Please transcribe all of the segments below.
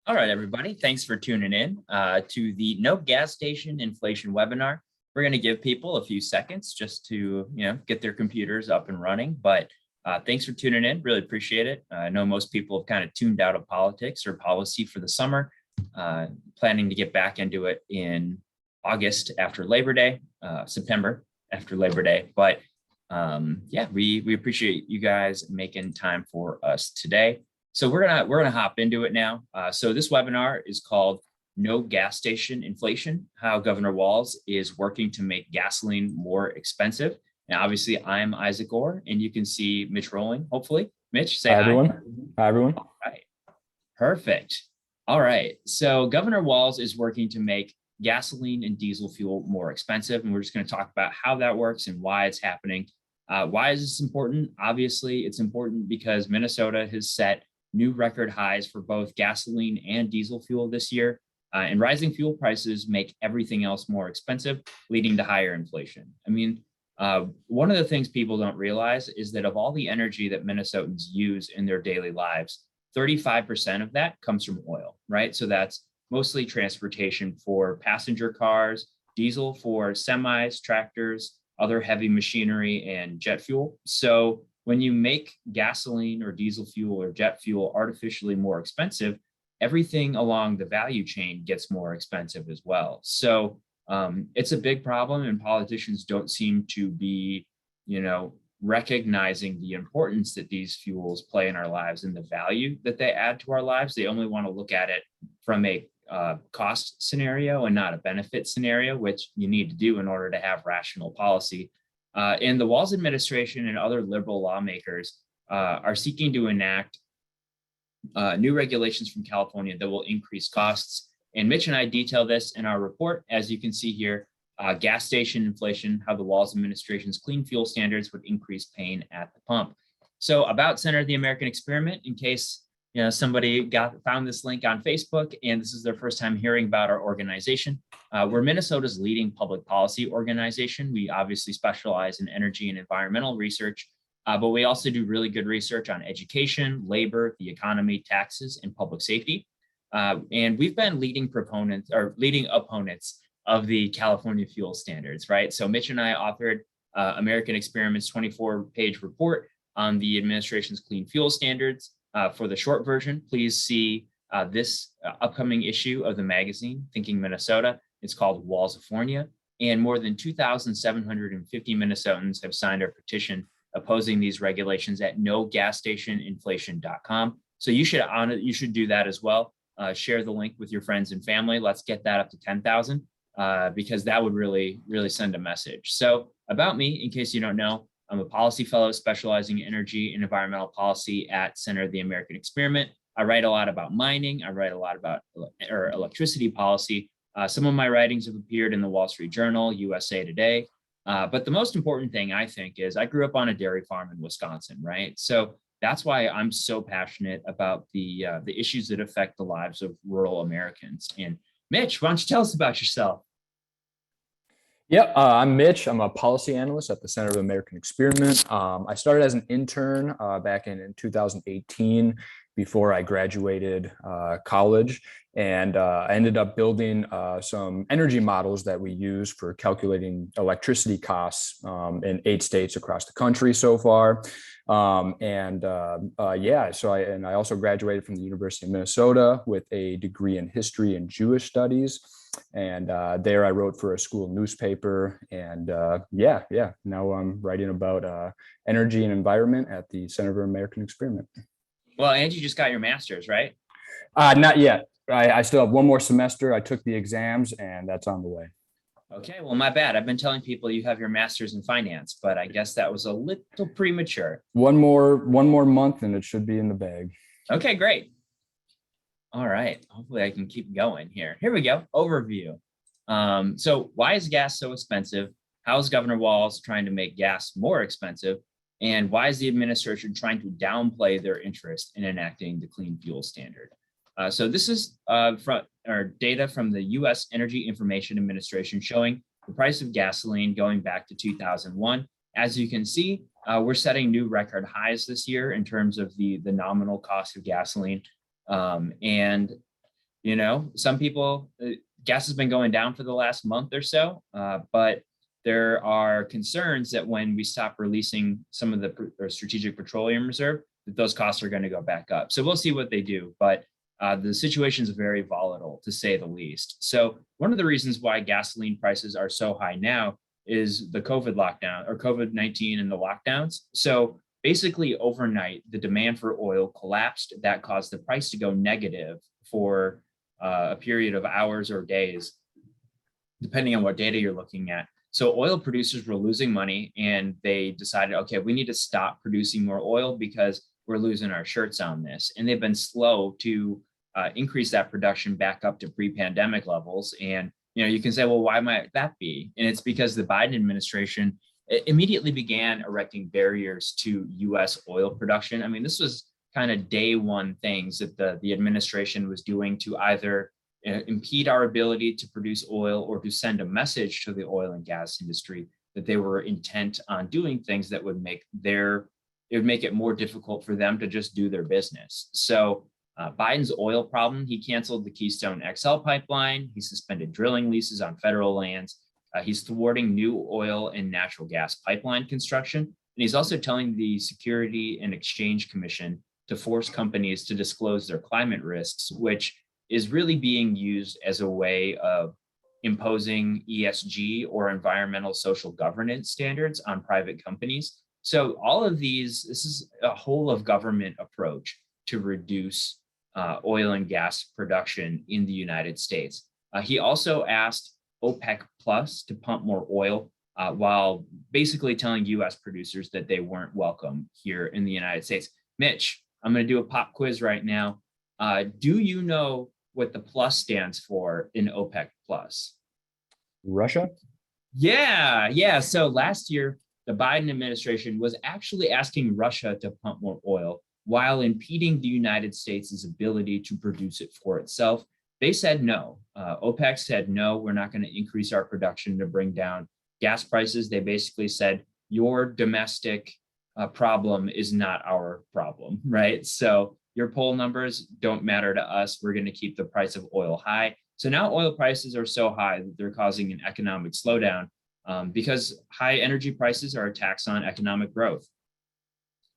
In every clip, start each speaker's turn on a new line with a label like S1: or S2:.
S1: All right, everybody. Thanks for tuning in to the No Gas Station Inflation webinar. We're going to give people a few seconds just to, get their computers up and running. But thanks for tuning in. Really appreciate it. I know most people have kind of tuned out of politics or policy for the summer, planning to get back into it in August after Labor Day, September after Labor Day. But yeah, we appreciate you guys making time for us today. So we're gonna hop into it now. So this webinar is called No Gas Station Inflation, how Governor Walz is working to make gasoline more expensive. Now, obviously, I'm Isaac Orr, and you can see Mitch Rolling, hopefully. Mitch, say hi.
S2: Everyone. Hi, everyone.
S1: All right. Perfect. All right. So Governor Walz is working to make gasoline and diesel fuel more expensive, and we're just going to talk about how that works and why it's happening. Why is this important? Obviously, it's important because Minnesota has set new record highs for both gasoline and diesel fuel this year, and rising fuel prices make everything else more expensive, leading to higher inflation. I mean, one of the things people don't realize is that of all the energy that Minnesotans use in their daily lives, 35% of that comes from oil, right? So that's mostly transportation for passenger cars, diesel for semis, tractors, other heavy machinery, and jet fuel. So when you make gasoline or diesel fuel or jet fuel artificially more expensive, everything along the value chain gets more expensive as well. So it's a big problem, and politicians don't seem to be, recognizing the importance that these fuels play in our lives and the value that they add to our lives. They only want to look at it from a cost scenario and not a benefit scenario, which you need to do in order to have rational policy. And the Walz administration and other liberal lawmakers are seeking to enact new regulations from California that will increase costs. And Mitch and I detail this in our report. As you can see here, gas station inflation, how the Walz administration's clean fuel standards would increase pain at the pump. So about Center of the American Experiment, in case somebody found this link on Facebook and this is their first time hearing about our organization. We're Minnesota's leading public policy organization. We obviously specialize in energy and environmental research, but we also do really good research on education, labor, the economy, taxes, and public safety. And we've been leading opponents of the California fuel standards, right? So Mitch and I authored American Experiment's 24-page report on the administration's clean fuel standards. For the short version, please see this upcoming issue of the magazine, Thinking Minnesota. It's called Walzifornia, and more than 2,750 Minnesotans have signed our petition opposing these regulations at nogasstationinflation.com. So you should do that as well. Share the link with your friends and family. Let's get that up to 10,000 because that would really, really send a message. So about me, in case you don't know, I'm a policy fellow specializing in energy and environmental policy at Center of the American Experiment. I write a lot about mining. I write a lot about electricity policy. Some of my writings have appeared in the Wall Street Journal, USA Today. But the most important thing, I think, is I grew up on a dairy farm in Wisconsin, right? So that's why I'm so passionate about the issues that affect the lives of rural Americans. And Mitch, why don't you tell us about yourself?
S2: Yeah, I'm Mitch. I'm a policy analyst at the Center of the American Experiment. I started as an intern back in 2018 before I graduated college. And I ended up building some energy models that we use for calculating electricity costs in 8 states across the country so far. I also graduated from the University of Minnesota with a degree in history and Jewish studies. And there I wrote for a school newspaper. And now I'm writing about energy and environment at the Center of the American Experiment.
S1: Well, and you just got your master's, right?
S2: Not yet. I still have one more semester. I took the exams and that's on the way.
S1: Okay, well, my bad. I've been telling people you have your master's in finance, but I guess that was a little premature.
S2: One more month and it should be in the bag.
S1: Okay, great. All right, hopefully I can keep going here. Here we go, overview. So why is gas so expensive? How is Governor Walz trying to make gas more expensive? And why is the administration trying to downplay their interest in enacting the clean fuel standard? So this is data from the U.S. Energy Information Administration showing the price of gasoline going back to 2001. As you can see, we're setting new record highs this year in terms of the nominal cost of gasoline. And Some people, gas has been going down for the last month or so, but there are concerns that when we stop releasing some of the strategic petroleum reserve, that those costs are going to go back up. So we'll see what they do, but the situation is very volatile, to say the least. So one of the reasons why gasoline prices are so high now is the COVID lockdown, or COVID-19 and the lockdowns. So basically overnight, the demand for oil collapsed. That caused the price to go negative for a period of hours or days, depending on what data you're looking at. So oil producers were losing money, and they decided, okay, we need to stop producing more oil because we're losing our shirts on this. And they've been slow to increase that production back up to pre-pandemic levels. And you can say, well, why might that be? And it's because the Biden administration immediately began erecting barriers to U.S. oil production. I mean, this was kind of day one things that the administration was doing to either impede our ability to produce oil or to send a message to the oil and gas industry that they were intent on doing things that would make it more difficult for them to just do their business. So Biden's oil problem, he canceled the Keystone XL pipeline. He suspended drilling leases on federal lands. He's thwarting new oil and natural gas pipeline construction. And he's also telling the Security and Exchange Commission to force companies to disclose their climate risks, which is really being used as a way of imposing ESG, or environmental social governance standards, on private companies. So all of this is a whole of government approach to reduce oil and gas production in the United States. He also asked OPEC Plus to pump more oil, while basically telling US producers that they weren't welcome here in the United States. Mitch, I'm going to do a pop quiz right now. Do you know what the plus stands for in OPEC Plus?
S2: Russia?
S1: Yeah. So last year, the Biden administration was actually asking Russia to pump more oil while impeding the United States' ability to produce it for itself. They said no. OPEC said, no, we're not going to increase our production to bring down gas prices. They basically said, your domestic problem is not our problem, right? So your poll numbers don't matter to us. We're going to keep the price of oil high. So now oil prices are so high that they're causing an economic slowdown, because high energy prices are a tax on economic growth.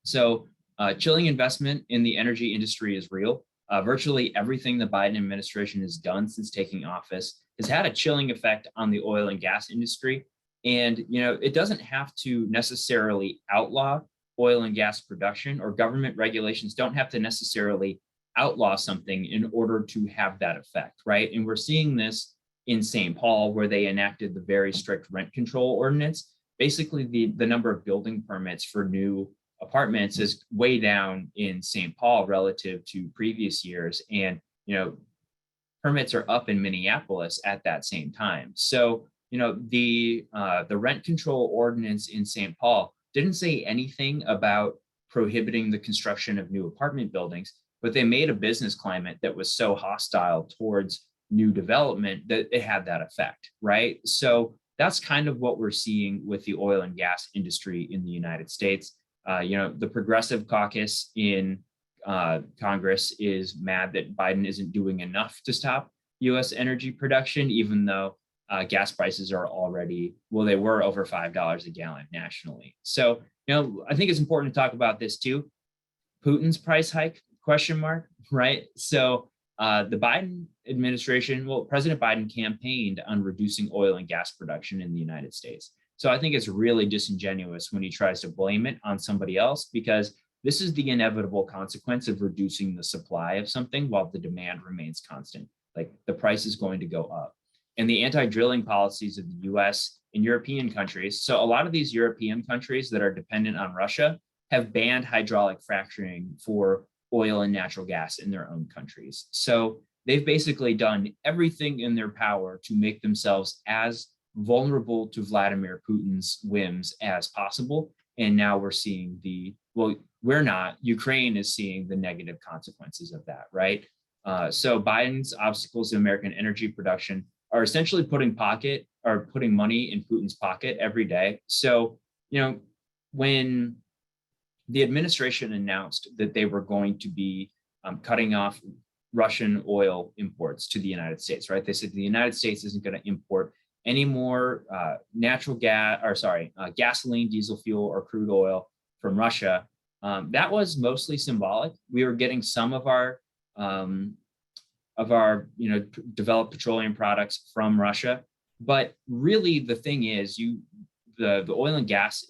S1: So chilling investment in the energy industry is real. Virtually everything the Biden administration has done since taking office has had a chilling effect on the oil and gas industry. And it doesn't have to necessarily outlaw oil and gas production, or government regulations don't have to necessarily outlaw something in order to have that effect, right? And we're seeing this in St. Paul, where they enacted the very strict rent control ordinance. Basically, the number of building permits for new apartments is way down in St. Paul relative to previous years. And, permits are up in Minneapolis at that same time. So, the rent control ordinance in St. Paul didn't say anything about prohibiting the construction of new apartment buildings, but they made a business climate that was so hostile towards new development that it had that effect, right? So that's kind of what we're seeing with the oil and gas industry in the United States. The Progressive Caucus in Congress is mad that Biden isn't doing enough to stop U.S. energy production, even though gas prices are already, they were over $5 a gallon nationally. So, I think it's important to talk about this too. Putin's price hike, ? Right? So the Biden administration, President Biden campaigned on reducing oil and gas production in the United States. So I think it's really disingenuous when he tries to blame it on somebody else, because this is the inevitable consequence of reducing the supply of something while the demand remains constant. Like, the price is going to go up. And the anti-drilling policies of the US and European countries. So a lot of these European countries that are dependent on Russia have banned hydraulic fracturing for oil and natural gas in their own countries. So they've basically done everything in their power to make themselves as vulnerable to Vladimir Putin's whims as possible. And now we're seeing Ukraine is seeing the negative consequences of that, right? So Biden's obstacles to American energy production are essentially putting money in Putin's pocket every day. So, when the administration announced that they were going to be cutting off Russian oil imports to the United States, right? They said the United States isn't going to import any more gasoline, diesel fuel, or crude oil from Russia. That was mostly symbolic. We were getting some of our developed petroleum products from Russia, but really the thing is, the oil and gas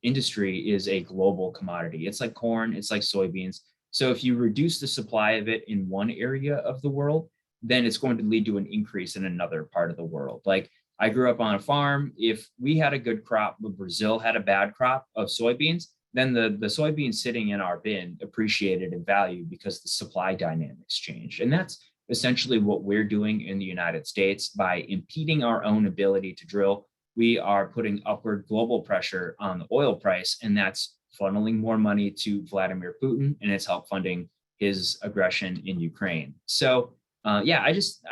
S1: industry is a global commodity. It's like corn, it's like soybeans. So if you reduce the supply of it in one area of the world, then it's going to lead to an increase in another part of the world. Like, I grew up on a farm. If we had a good crop, but Brazil had a bad crop of soybeans, then the soybeans sitting in our bin appreciated in value because the supply dynamics changed. And that's essentially what we're doing in the United States. By impeding our own ability to drill, we are putting upward global pressure on the oil price, and that's funneling more money to Vladimir Putin, and it's help funding his aggression in Ukraine. So I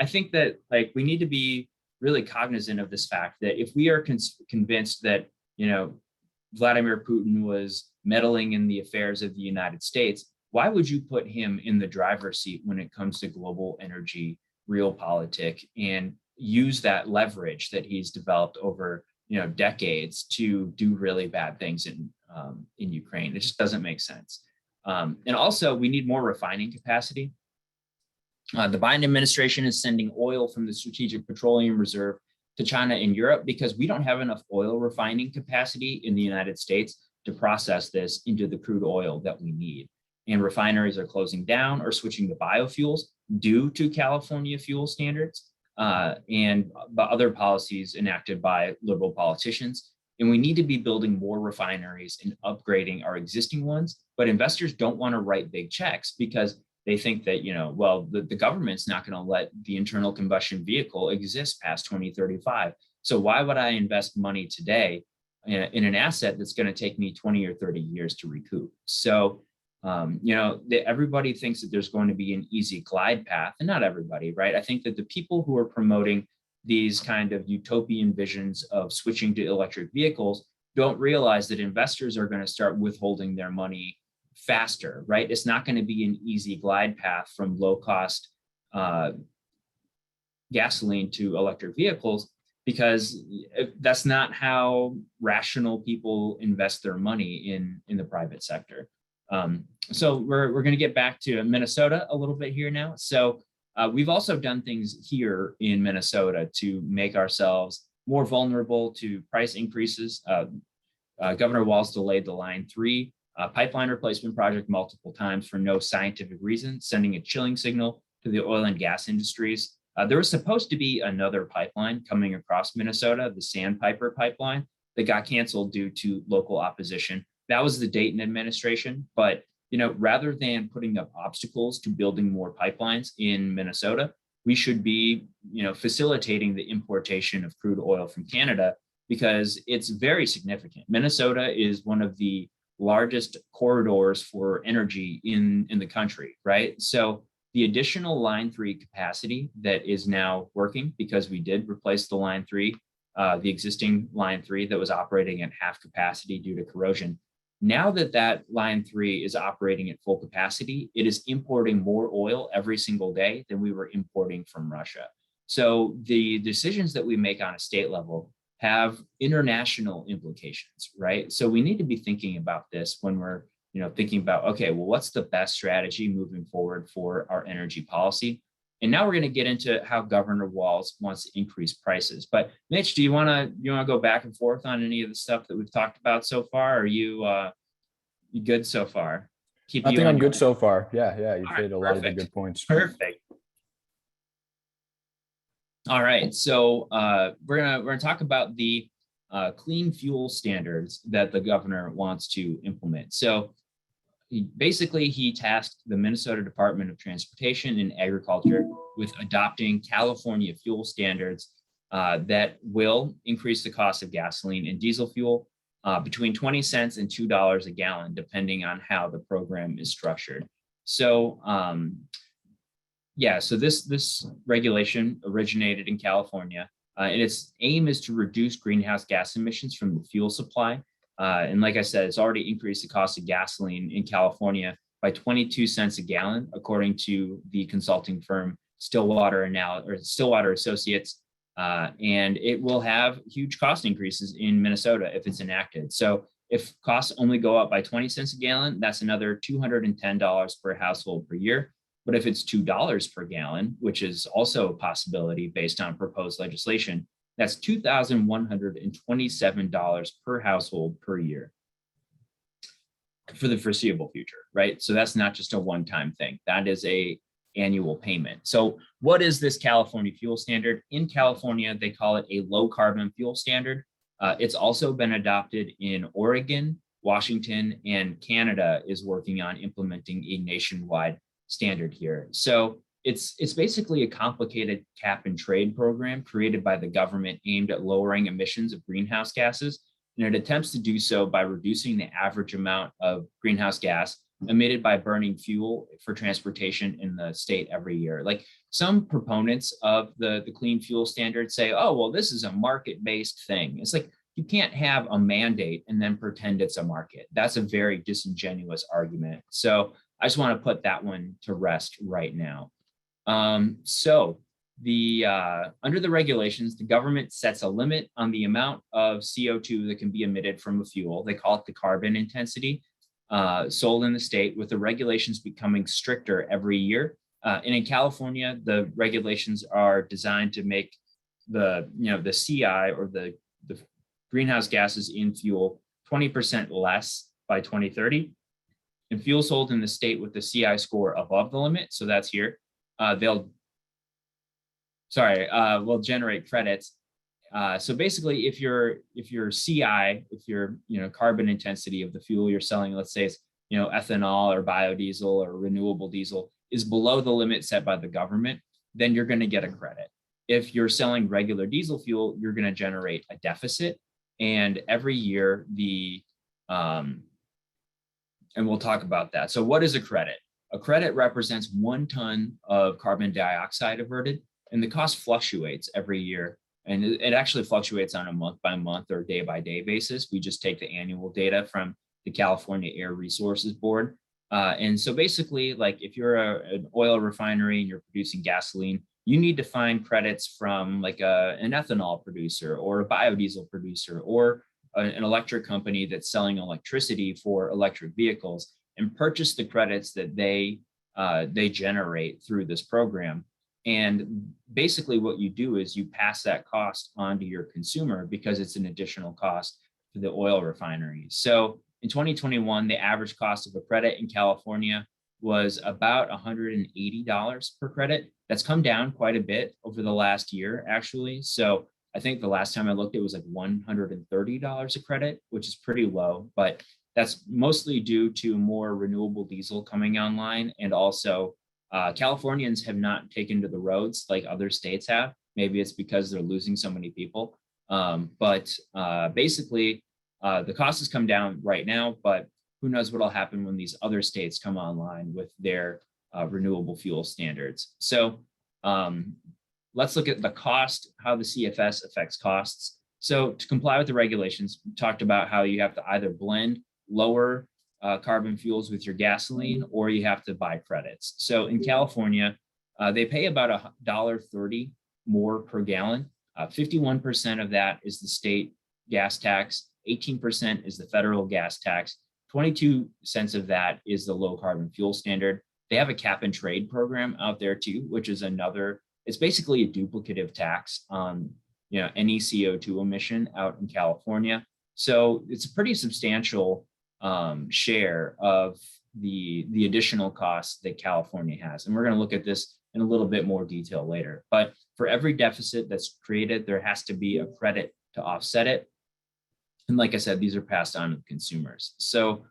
S1: think that, like, we need to be really cognizant of this fact that if we are convinced that, Vladimir Putin was meddling in the affairs of the United States, why would you put him in the driver's seat when it comes to global energy realpolitik and use that leverage that he's developed over decades to do really bad things in Ukraine? It just doesn't make sense. And also, we need more refining capacity. The Biden administration is sending oil from the Strategic Petroleum Reserve to China and Europe because we don't have enough oil refining capacity in the United States to process this into the crude oil that we need. And refineries are closing down or switching to biofuels due to California fuel standards and other policies enacted by liberal politicians. And we need to be building more refineries and upgrading our existing ones. But investors don't want to write big checks because they think that, the government's not going to let the internal combustion vehicle exist past 2035. So why would I invest money today in an asset that's going to take me 20 or 30 years to recoup? So, everybody thinks that there's going to be an easy glide path, and not everybody, right? I think that the people who are promoting these kind of utopian visions of switching to electric vehicles don't realize that investors are going to start withholding their money faster, right? It's not going to be an easy glide path from low cost gasoline to electric vehicles, because that's not how rational people invest their money in the private sector. So we're going to get back to Minnesota a little bit here now. So we've also done things here in Minnesota to make ourselves more vulnerable to price increases. Governor Walz delayed the Line 3 pipeline replacement project multiple times for no scientific reason, sending a chilling signal to the oil and gas industries. There was supposed to be another pipeline coming across Minnesota, the Sandpiper pipeline, that got canceled due to local opposition. That was the Dayton administration. But, rather than putting up obstacles to building more pipelines in Minnesota, we should be, facilitating the importation of crude oil from Canada, because it's very significant. Minnesota is one of the largest corridors for energy in the country, right? So the additional Line 3 capacity that is now working, because we did replace the Line 3, the existing Line 3 that was operating at half capacity due to corrosion. Now that Line 3 is operating at full capacity, it is importing more oil every single day than we were importing from Russia. So the decisions that we make on a state level have international implications, right? So we need to be thinking about this when we're, thinking about, okay, well, what's the best strategy moving forward for our energy policy? And now we're going to get into how Governor Walz wants to increase prices. But Mitch, do you want to go back and forth on any of the stuff that we've talked about so far? Are you good so far?
S2: I think I'm good so far. Yeah, you've made a lot of the good points.
S1: Perfect. All right, so we're gonna talk about the clean fuel standards that the governor wants to implement. So he tasked the Minnesota Department of Transportation and Agriculture with adopting California fuel standards that will increase the cost of gasoline and diesel fuel between 20 cents and $2 a gallon, depending on how the program is structured. So so this regulation originated in California, and its aim is to reduce greenhouse gas emissions from the fuel supply. And like I said, it's already increased the cost of gasoline in California by 22 cents a gallon, according to the consulting firm Stillwater Associates. And it will have huge cost increases in Minnesota if it's enacted. So if costs only go up by 20 cents a gallon, that's another $210 per household per year. But if it's $2 per gallon, which is also a possibility based on proposed legislation, that's $2,127 per household per year for the foreseeable future, right? So that's not just a one-time thing. That is a annual payment. So what is this California fuel standard? In California, they call it a low carbon fuel standard. It's also been adopted in Oregon, Washington, and Canada is working on implementing a nationwide standard here. So it's basically a complicated cap and trade program created by the government aimed at lowering emissions of greenhouse gases. And it attempts to do so by reducing the average amount of greenhouse gas emitted by burning fuel for transportation in the state every year. Like some proponents of the clean fuel standard say, oh, well, this is a market-based thing. It's like, you can't have a mandate and then pretend it's a market. That's a very disingenuous argument. So I just want to put that one to rest right now. Under the regulations, the government sets a limit on the amount of CO2 that can be emitted from a fuel. They call it the carbon intensity sold in the state, with the regulations becoming stricter every year. And in California, the regulations are designed to make the CI, or the greenhouse gases in fuel, 20% less by 2030. And fuel sold in the state with the CI score above the limit, so that's here, will generate credits. So basically, if your CI, if your carbon intensity of the fuel you're selling, let's say it's ethanol or biodiesel or renewable diesel, is below the limit set by the government, then you're going to get a credit. If you're selling regular diesel fuel, you're going to generate a deficit. And every year and we'll talk about that. So what is a credit? A credit represents 1 ton of carbon dioxide averted, and the cost fluctuates every year. And it actually fluctuates on a month by month or day by day basis. We just take the annual data from the California Air Resources Board. And so basically, like if you're an oil refinery and you're producing gasoline, you need to find credits from like an ethanol producer or a biodiesel producer or an electric company that's selling electricity for electric vehicles, and purchase the credits that they generate through this program. And basically what you do is you pass that cost on to your consumer because it's an additional cost for the oil refineries. So in 2021, the average cost of a credit in California was about $180 per credit. That's come down quite a bit over the last year, actually. So I think the last time I looked, it was like $130 a credit, which is pretty low, but that's mostly due to more renewable diesel coming online. And also Californians have not taken to the roads like other states have. Maybe it's because they're losing so many people. Basically, the cost has come down right now, but who knows what'll happen when these other states come online with their renewable fuel standards. So let's look at the cost, how the CFS affects costs. So to comply with the regulations, we talked about how you have to either blend lower carbon fuels with your gasoline, or you have to buy credits. So in California, they pay about $1.30 more per gallon. 51% of that is the state gas tax, 18% is the federal gas tax, 22 cents of that is the low carbon fuel standard. They have a cap and trade program out there too, which is it's basically a duplicative tax on any CO2 emission out in California. So it's a pretty substantial share of the additional costs that California has. And we're going to look at this in a little bit more detail later. But for every deficit that's created, there has to be a credit to offset it. And like I said, these are passed on to consumers. So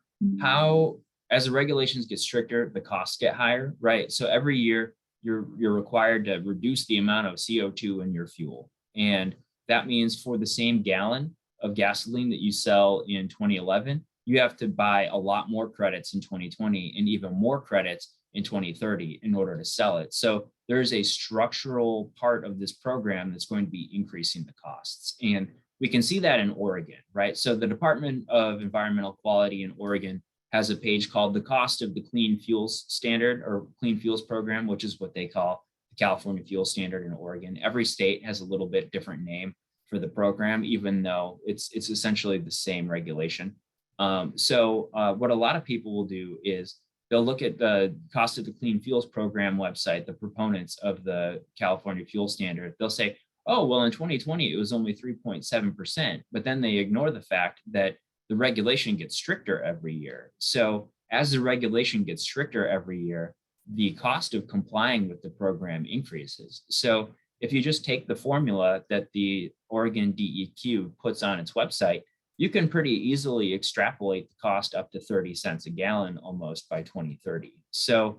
S1: as the regulations get stricter, the costs get higher, right? So every year you're required to reduce the amount of CO2 in your fuel. And that means for the same gallon of gasoline that you sell in 2011, you have to buy a lot more credits in 2020 and even more credits in 2030 in order to sell it. So there's a structural part of this program that's going to be increasing the costs. And we can see that in Oregon, right? So the Department of Environmental Quality in Oregon has a page called the cost of the clean fuels standard or clean fuels program, which is what they call the California fuel standard in Oregon. Every state has a little bit different name for the program, even though it's essentially the same regulation. What a lot of people will do is they'll look at the cost of the clean fuels program website, the proponents of the California fuel standard. They'll say, oh, well, in 2020, it was only 3.7%, but then they ignore the fact that the regulation gets stricter every year. So as the regulation gets stricter every year, the cost of complying with the program increases. So if you just take the formula that the Oregon DEQ puts on its website, you can pretty easily extrapolate the cost up to 30 cents a gallon almost by 2030. So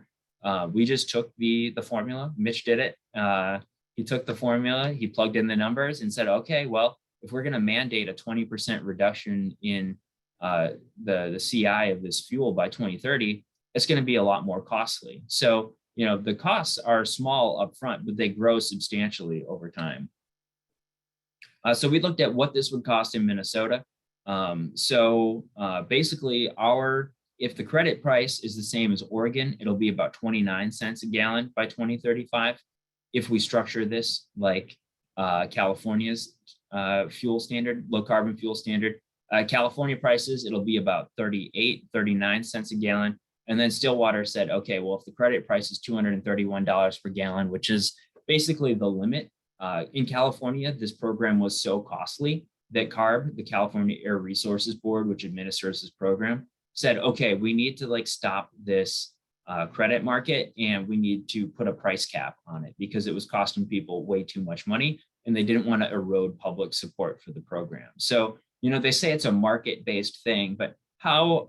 S1: we just took the formula. Mitch did it. He took the formula, he plugged in the numbers and said, okay, well, if we're going to mandate a 20% reduction in the CI of this fuel by 2030, it's going to be a lot more costly. So, the costs are small up front, but they grow substantially over time. So we looked at what this would cost in Minnesota. Basically, if the credit price is the same as Oregon, it'll be about 29 cents a gallon by 2035. If we structure this like California's fuel standard, low carbon fuel standard, California prices, it'll be about 39 cents a gallon. And then Stillwater said, okay, well, if the credit price is $231 per gallon, which is basically the limit, in California, this program was so costly that CARB, the California Air Resources Board, which administers this program, said, okay, we need to stop this credit market and we need to put a price cap on it because it was costing people way too much money and they didn't want to erode public support for the program. So, they say it's a market-based thing, but how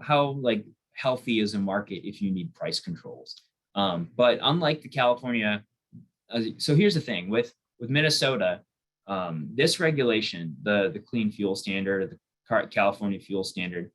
S1: healthy is a market if you need price controls? But unlike the California, so here's the thing with Minnesota, this regulation, the clean fuel standard, or the California fuel standard,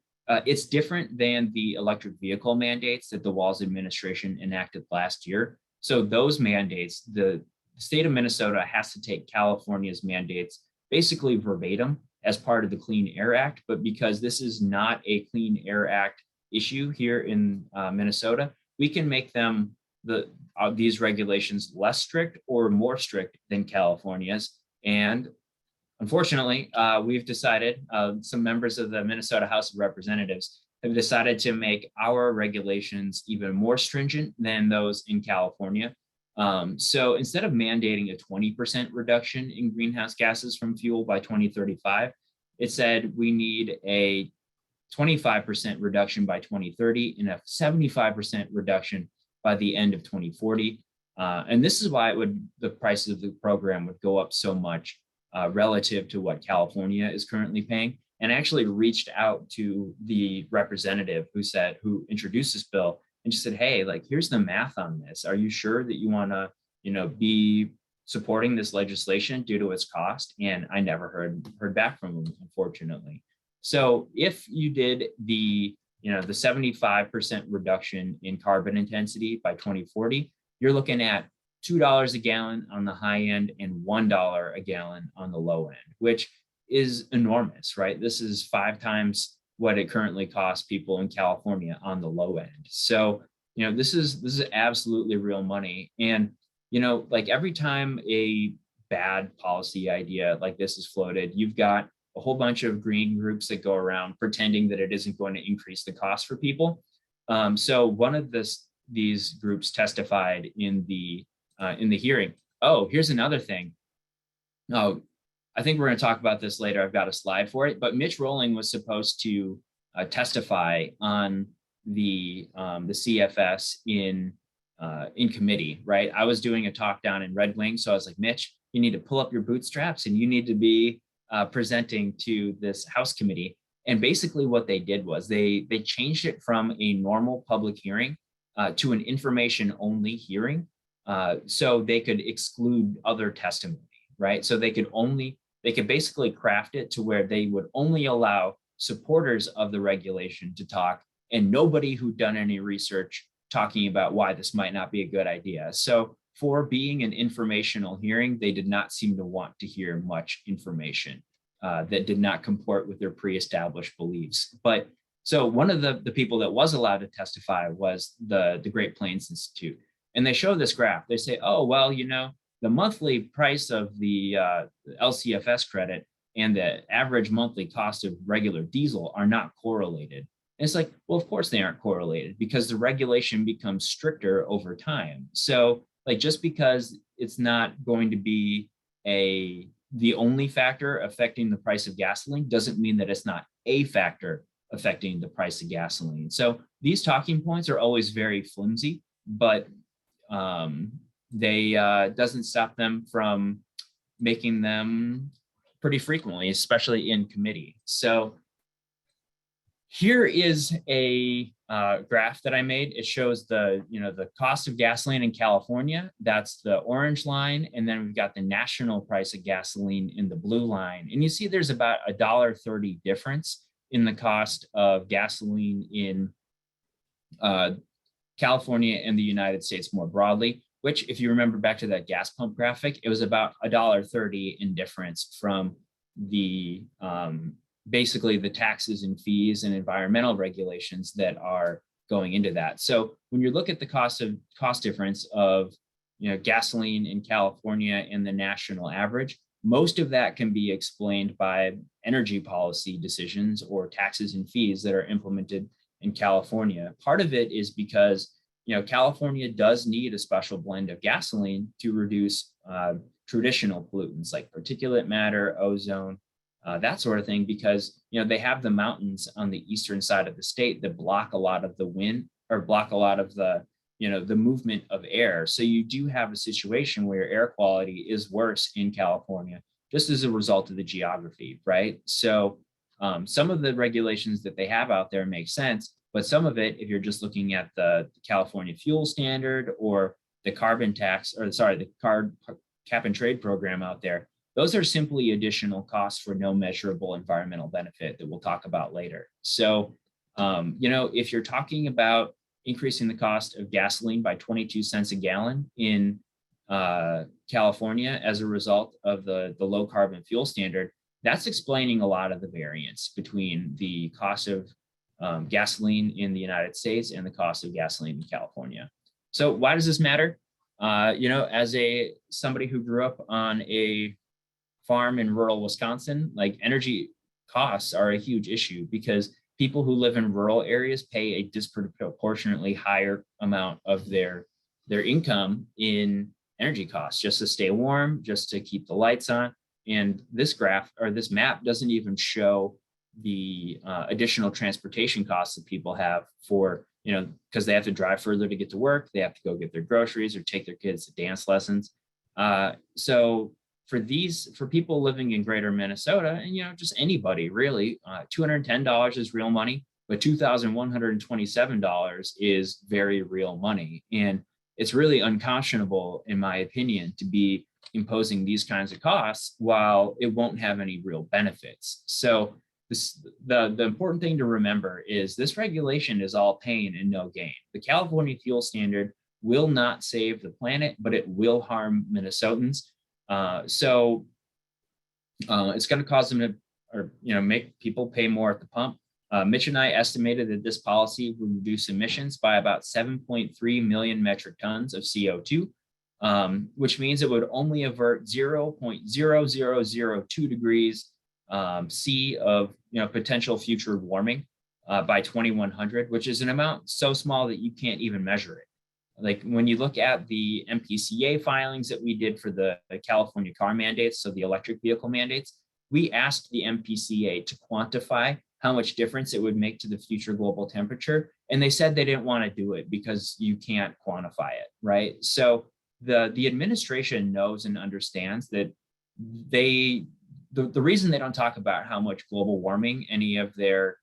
S1: it's different than the electric vehicle mandates that the Walz administration enacted last year. So those mandates, the state of Minnesota has to take California's mandates basically verbatim as part of the Clean Air Act. But because this is not a Clean Air Act issue here in Minnesota, we can make them these regulations less strict or more strict than California's. And unfortunately, we've decided, some members of the Minnesota House of Representatives have decided to make our regulations even more stringent than those in California. So instead of mandating a 20% reduction in greenhouse gases from fuel by 2035, it said we need a 25% reduction by 2030 and a 75% reduction by the end of 2040. And this is why the prices of the program would go up so much relative to what California is currently paying. And actually reached out to the representative who introduced this bill and just said, hey, here's the math on this. Are you sure that you want to, be supporting this legislation due to its cost? And I never heard back from them, unfortunately. So if you did the 75% reduction in carbon intensity by 2040, you're looking at $2 a gallon on the high end and $1 a gallon on the low end, which is enormous, right? This is 5 times what it currently costs people in California on the low end. So, this is absolutely real money. And, every time a bad policy idea like this is floated, you've got a whole bunch of green groups that go around pretending that it isn't going to increase the cost for people. So one of these groups testified in the hearing. Oh, here's another thing. Oh, I think we're going to talk about this later. I've got a slide for it. But Mitch Rolling was supposed to testify on the CFS in committee, right? I was doing a talk down in Red Wing, so I was like, Mitch, you need to pull up your bootstraps and you need to be presenting to this House committee. And basically, what they did was they changed it from a normal public hearing to an information-only hearing, so they could exclude other testimony, right? So they could basically craft it to where they would only allow supporters of the regulation to talk and nobody who'd done any research talking about why this might not be a good idea. So for being an informational hearing, they did not seem to want to hear much information that did not comport with their pre-established beliefs. But So one of the people that was allowed to testify was the Great Plains Institute. And they show this graph. They say, oh, well, the monthly price of the LCFS credit and the average monthly cost of regular diesel are not correlated. And it's like, well, of course they aren't correlated, because the regulation becomes stricter over time. So like, just because it's not going to be the only factor affecting the price of gasoline doesn't mean that it's not a factor affecting the price of gasoline. So these talking points are always very flimsy, but they doesn't stop them from making them pretty frequently, especially in committee. So here is a graph that I made. It shows the cost of gasoline in California. That's the orange line. And then we've got the national price of gasoline in the blue line. And you see there's about $1.30 difference in the cost of gasoline in California and the United States more broadly, which, if you remember back to that gas pump graphic, it was about $1.30 in difference from the basically the taxes and fees and environmental regulations that are going into that. So when you look at the cost difference of gasoline in California and the national average, most of that can be explained by energy policy decisions or taxes and fees that are implemented in California. Part of it is because California does need a special blend of gasoline to reduce traditional pollutants like particulate matter, ozone, that sort of thing, because they have the mountains on the eastern side of the state that block a lot of the wind, or block a lot of the the movement of air. So you do have a situation where air quality is worse in California just as a result of the geography, right? So some of the regulations that they have out there make sense, but some of it, if you're just looking at the California fuel standard or the carbon tax, or sorry, the cap and trade program out there, those are simply additional costs for no measurable environmental benefit that we'll talk about later. So, if you're talking about increasing the cost of gasoline by 22 cents a gallon in California as a result of the low carbon fuel standard, that's explaining a lot of the variance between the cost of gasoline in the United States and the cost of gasoline in California. So why does this matter? As somebody who grew up on a farm in rural Wisconsin, like, energy costs are a huge issue because people who live in rural areas pay a disproportionately higher amount of their income in energy costs just to stay warm, just to keep the lights on. And this graph, or this map, doesn't even show the additional transportation costs that people have for, because they have to drive further to get to work, they have to go get their groceries or take their kids to dance lessons. So for people living in greater Minnesota, and just anybody really, $210 is real money, but $2,127 is very real money. And it's really unconscionable, in my opinion, to be imposing these kinds of costs while it won't have any real benefits. So the important thing to remember is this regulation is all pain and no gain. The California fuel standard will not save the planet, but it will harm Minnesotans. So it's going to cause them to, make people pay more at the pump. Mitch and I estimated that this policy would reduce emissions by about 7.3 million metric tons of CO2, which means it would only avert 0.0002 degrees C of potential future warming by 2100, which is an amount so small that you can't even measure it. Like, when you look at the MPCA filings that we did for the California car mandates, so the electric vehicle mandates, we asked the MPCA to quantify how much difference it would make to the future global temperature. And they said they didn't want to do it because you can't quantify it, right? So the administration knows and understands that the reason they don't talk about how much global warming any of their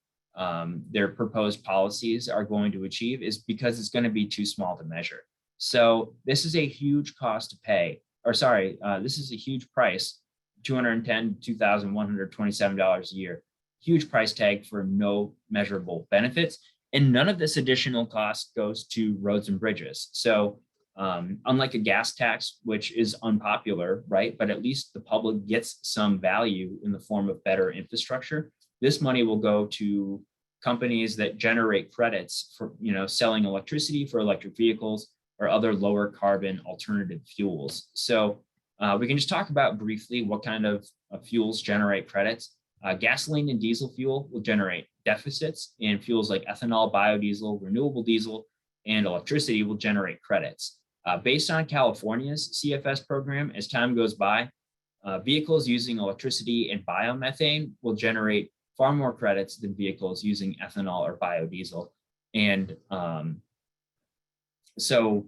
S1: proposed policies are going to achieve is because it's going to be too small to measure. So this is a huge cost to pay, this is a huge price, $210,000 to $2,127 a year, huge price tag for no measurable benefits. And none of this additional cost goes to roads and bridges. So unlike a gas tax, which is unpopular, right? But at least the public gets some value in the form of better infrastructure. This money will go to companies that generate credits for, selling electricity for electric vehicles or other lower carbon alternative fuels. So we can just talk about briefly what kind of fuels generate credits. Gasoline and diesel fuel will generate deficits, and fuels like ethanol, biodiesel, renewable diesel, and electricity will generate credits. Based on California's CFS program, as time goes by, vehicles using electricity and biomethane will generate far more credits than vehicles using ethanol or biodiesel. And so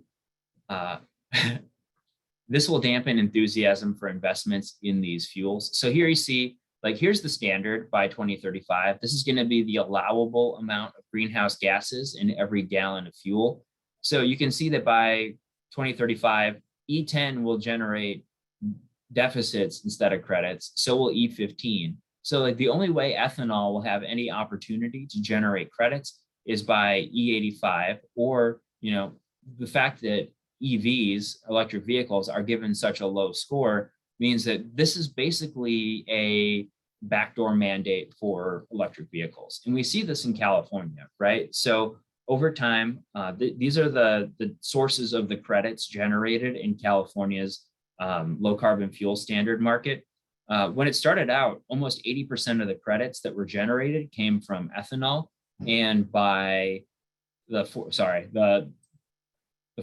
S1: this will dampen enthusiasm for investments in these fuels. So here you see, here's the standard by 2035. This is going to be the allowable amount of greenhouse gases in every gallon of fuel. So you can see that by 2035, E10 will generate deficits instead of credits. So will E15. So the only way ethanol will have any opportunity to generate credits is by E85, or, the fact that EVs, electric vehicles, are given such a low score means that this is basically a backdoor mandate for electric vehicles. And we see this in California, right? So over time, these are the sources of the credits generated in California's low carbon fuel standard market. When it started out, almost 80% of the credits that were generated came from ethanol. And by the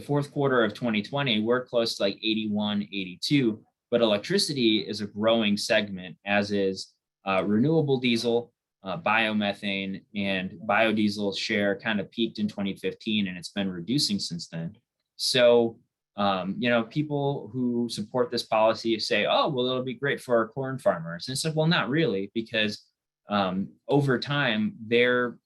S1: fourth quarter of 2020, we're close to 81, 82. But electricity is a growing segment, as is renewable diesel, biomethane, and biodiesel's share kind of peaked in 2015, and it's been reducing since then. So, people who support this policy say, oh, well, it'll be great for our corn farmers. And it's like, well, not really, because over time, their,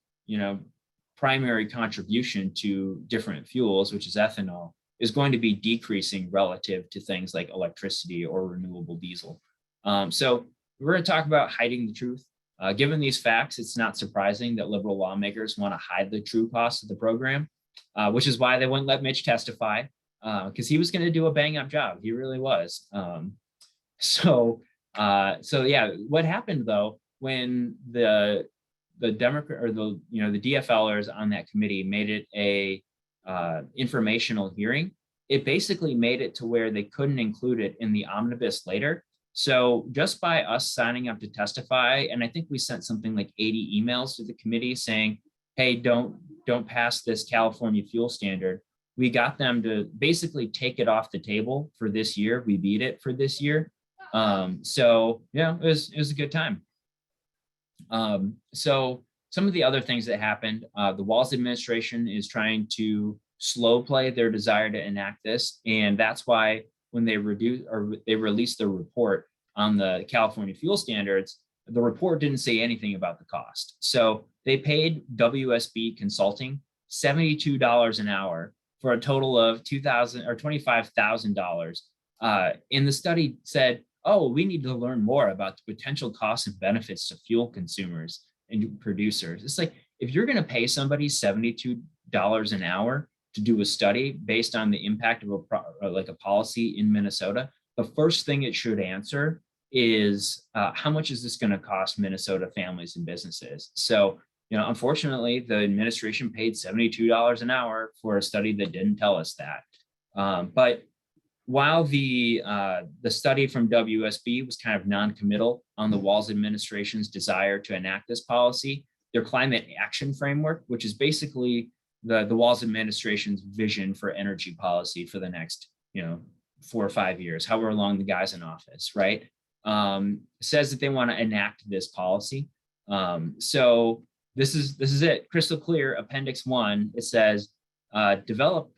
S1: primary contribution to different fuels, which is ethanol, is going to be decreasing relative to things like electricity or renewable diesel. So we're going to talk about hiding the truth. Given these facts, it's not surprising that liberal lawmakers want to hide the true cost of the program, which is why they wouldn't let Mitch testify, because he was going to do a bang-up job. He really was. So yeah, what happened though when the Democrat or the DFLers on that committee made it a informational hearing, it basically made it to where they couldn't include it in the omnibus later. So just by us signing up to testify, and I think we sent something like 80 emails to the committee saying, hey, don't pass this California fuel standard, we got them to basically take it off the table for this year. We beat it for this year. So yeah, it was a good time. So some of the other things that happened, the Walz administration is trying to slow play their desire to enact this. And that's why when they released the report on the California fuel standards, the report didn't say anything about the cost. So they paid WSB Consulting $72 an hour for a total of $2,000 or $25,000. And the study said, oh, we need to learn more about the potential costs and benefits to fuel consumers and producers. It's like, if you're going to pay somebody $72 an hour to do a study based on the impact of a policy in Minnesota, the first thing it should answer is how much is this going to cost Minnesota families and businesses? So, unfortunately, the administration paid $72 an hour for a study that didn't tell us that. But while the study from WSB was kind of non-committal on the Walz administration's desire to enact this policy, their climate action framework, which is basically the Walz administration's vision for energy policy for the next 4 or 5 years, however long the guy's in office, right? Says that they want to enact this policy. So this is it, crystal clear. Appendix 1, it says develop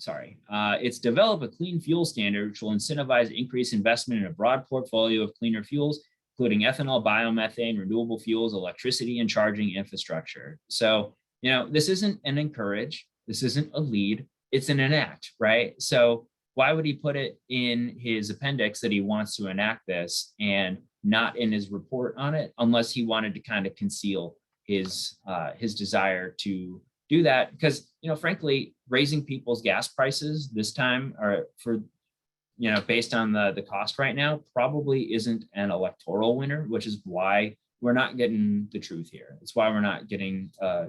S1: a clean fuel standard which will incentivize increased investment in a broad portfolio of cleaner fuels, including ethanol, biomethane, renewable fuels, electricity, and charging infrastructure. So, this isn't an encourage, this isn't a lead, it's an enact, right? So why would he put it in his appendix that he wants to enact this and not in his report on it, unless he wanted to kind of conceal his desire to do that? Because, frankly, raising people's gas prices this time are based on the cost right now, probably isn't an electoral winner, which is why we're not getting the truth here. That's why we're not getting, a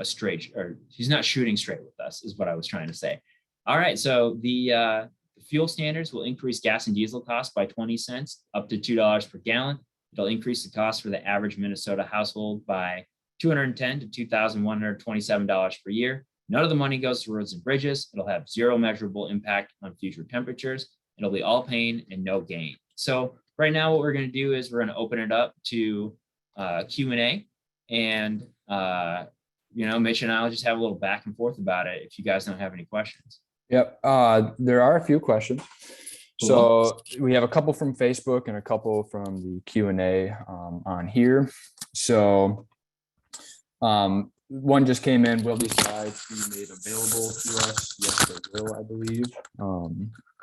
S1: straight, or he's not shooting straight with us, is what I was trying to say. All right, so the fuel standards will increase gas and diesel costs by 20 cents up to $2 per gallon. It'll increase the cost for the average Minnesota household by $210 to $2,127 per year. None of the money goes to roads and bridges. It'll have zero measurable impact on future temperatures. It'll be all pain and no gain. So right now, what we're going to do is we're going to open it up to Q&A, and Mitch and I will just have a little back and forth about it if you guys don't have any questions.
S2: Yep. There are a few questions.
S1: Cool.
S2: So we have a couple from Facebook and a couple from the Q&A on here. So one just came in. Will these slides be made available to us? Yes, they will, I believe.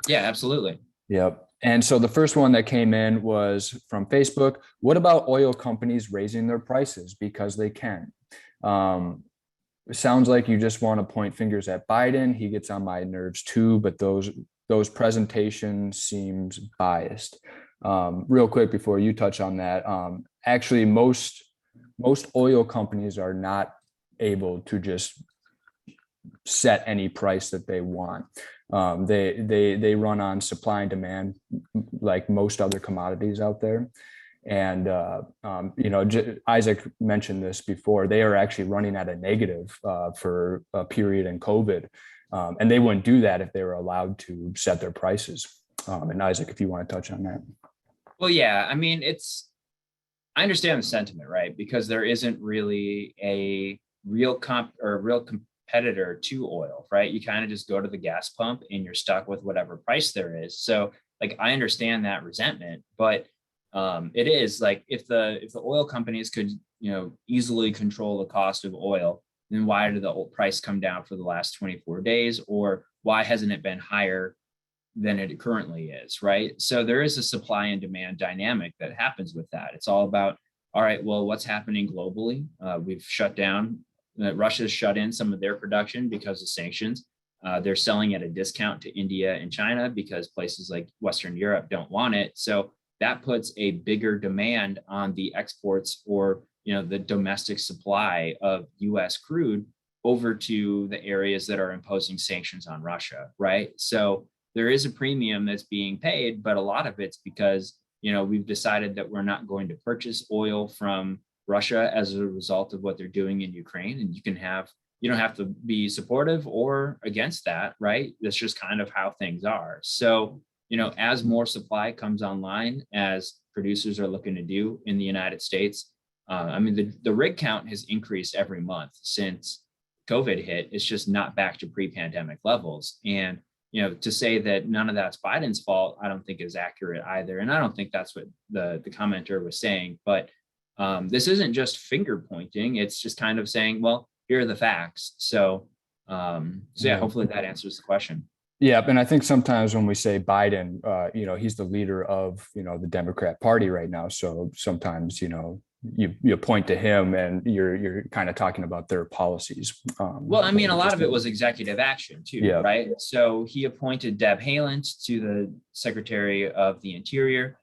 S1: Yeah, absolutely.
S2: Yep. And so the first one that came in was from Facebook. What about oil companies raising their prices because they can? It sounds like you just want to point fingers at Biden. He gets on my nerves too, but those presentations seems biased. Real quick before you touch on that, actually most oil companies are not able to just set any price that they want. They run on supply and demand like most other commodities out there. And, Isaac mentioned this before, they are actually running at a negative for a period in COVID. And they wouldn't do that if they were allowed to set their prices. And Isaac, if you want to touch on that.
S1: Well, yeah, I mean, I understand the sentiment, right? Because there isn't really a real competitor to oil, right? You kind of just go to the gas pump and you're stuck with whatever price there is. So like, I understand that resentment, but it is like, if the oil companies could, easily control the cost of oil, then why did the price come down for the last 24 days? Or why hasn't it been higher than it currently is, right? So there is a supply and demand dynamic that happens with that. It's all about, all right, well, what's happening globally? We've shut down, Russia's shut in some of their production because of sanctions. They're selling at a discount to India and China because places like Western Europe don't want it. So that puts a bigger demand on the exports or, the domestic supply of US crude over to the areas that are imposing sanctions on Russia, right? So there is a premium that's being paid, but a lot of it's because, we've decided that we're not going to purchase oil from Russia as a result of what they're doing in Ukraine. And you don't have to be supportive or against that, right? That's just kind of how things are. So, as more supply comes online, as producers are looking to do in the United States, the rig count has increased every month since COVID hit. It's just not back to pre-pandemic levels. And, to say that none of that's Biden's fault, I don't think is accurate either. And I don't think that's what the commenter was saying. But this isn't just finger pointing. It's just kind of saying, well, here are the facts. So yeah, hopefully that answers the question.
S2: Yeah, and I think sometimes when we say Biden, he's the leader of, the Democrat Party right now. So sometimes, you point to him and you're kind of talking about their policies.
S1: Well, I mean, a lot of it was executive action too,
S2: yeah.
S1: Right? So he appointed Deb Haaland to the Secretary of the Interior.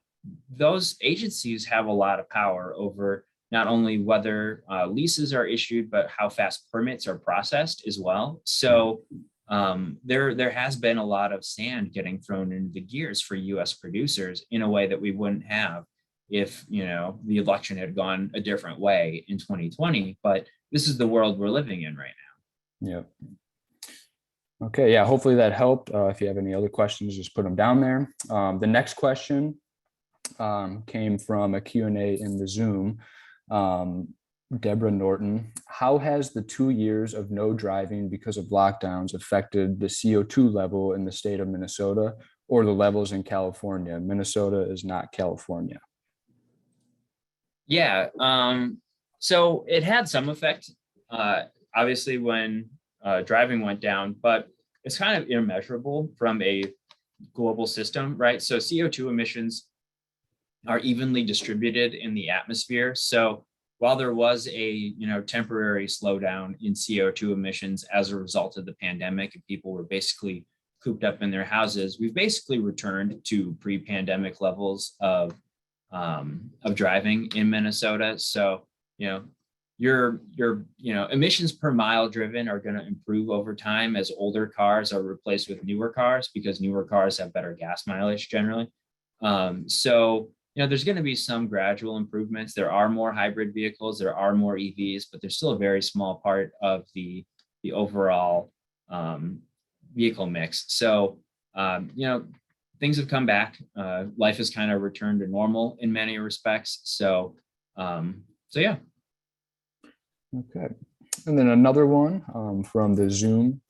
S1: Those agencies have a lot of power over not only whether leases are issued, but how fast permits are processed as well. So there has been a lot of sand getting thrown into the gears for U.S. producers in a way that we wouldn't have if, the election had gone a different way in 2020. But this is the world we're living in right now.
S2: Yeah. Okay. Yeah. Hopefully that helped. If you have any other questions, just put them down there. The next question came from a Q&A in the Zoom. Deborah Norton, how has the 2 years of no driving because of lockdowns affected the CO2 level in the state of Minnesota or the levels in California? Minnesota is not California.
S1: Yeah, so it had some effect, obviously, when driving went down, but it's kind of immeasurable from a global system, right? So CO2 emissions are evenly distributed in the atmosphere. So while there was a temporary slowdown in CO2 emissions as a result of the pandemic and people were basically cooped up in their houses, we've basically returned to pre-pandemic levels of of driving in Minnesota. So, your emissions per mile driven are going to improve over time as older cars are replaced with newer cars, because newer cars have better gas mileage generally. So there's going to be some gradual improvements. There are more hybrid vehicles, there are more EVs, but there's still a very small part of the overall vehicle mix. So things have come back. Life has kind of returned to normal in many respects. So yeah.
S2: Okay. And then another one from the Zoom,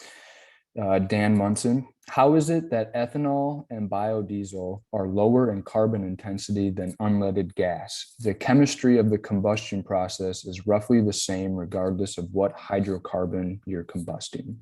S2: Dan Munson. How is it that ethanol and biodiesel are lower in carbon intensity than unleaded gas? The chemistry of the combustion process is roughly the same regardless of what hydrocarbon you're combusting.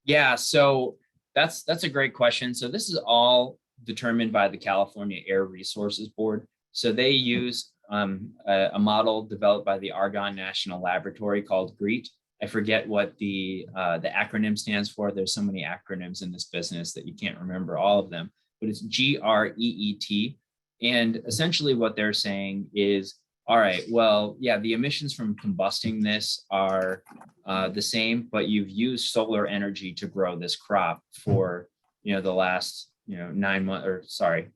S1: Yeah, so that's a great question. So this is all determined by the California Air Resources Board. So they use a model developed by the Argonne National Laboratory called GREET. I forget what the acronym stands for. There's so many acronyms in this business that you can't remember all of them, but it's GREET. And essentially what they're saying is, all right, well, yeah, the emissions from combusting this are the same, but you've used solar energy to grow this crop for, the last, 9 months, or sorry,